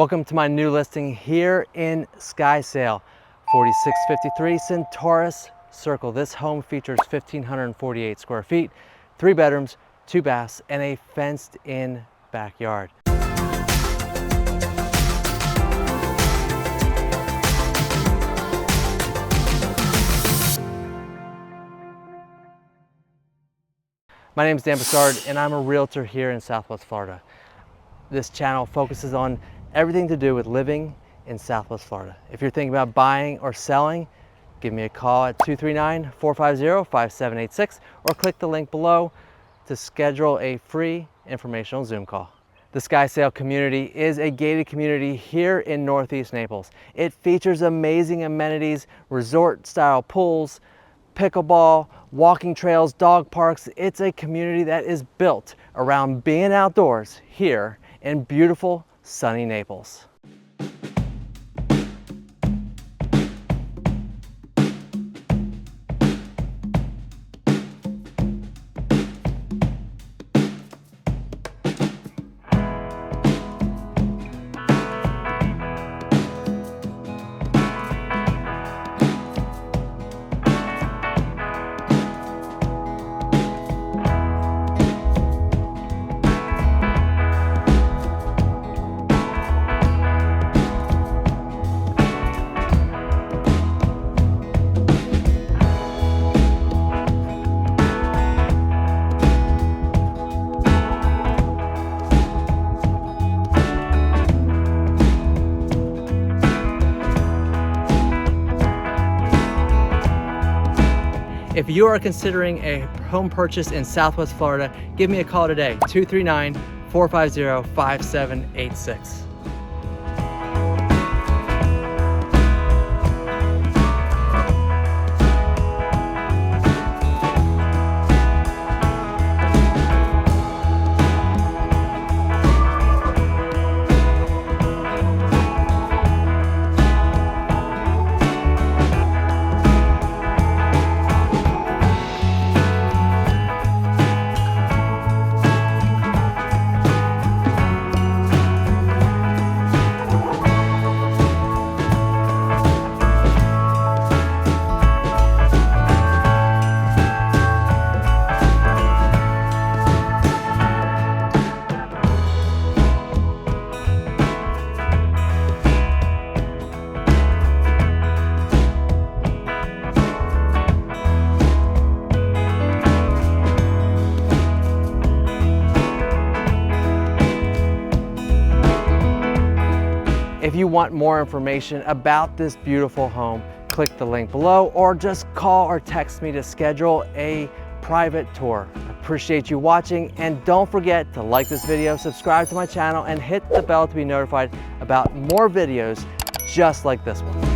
Welcome to my new listing here in Skysail, 4653 Centaurus Circle. This home features 1,548 square feet, 3 bedrooms, 2 baths, and a fenced-in backyard. My name is Dan Bussard, and I'm a realtor here in Southwest Florida. This channel focuses on everything to do with living in Southwest Florida. If you're thinking about buying or selling, give me a call at 239-450-5786 or click the link below to schedule a free informational Zoom call. The Skysail community is a gated community here in Northeast Naples. It features amazing amenities, resort-style pools, pickleball, walking trails, dog parks. It's a community that is built around being outdoors here in beautiful, sunny Naples. If you are considering a home purchase in Southwest Florida, give me a call today, 239-450-5786. If you want more information about this beautiful home, click the link below or just call or text me to schedule a private tour. I appreciate you watching, and don't forget to like this video, subscribe to my channel, and hit the bell to be notified about more videos just like this one.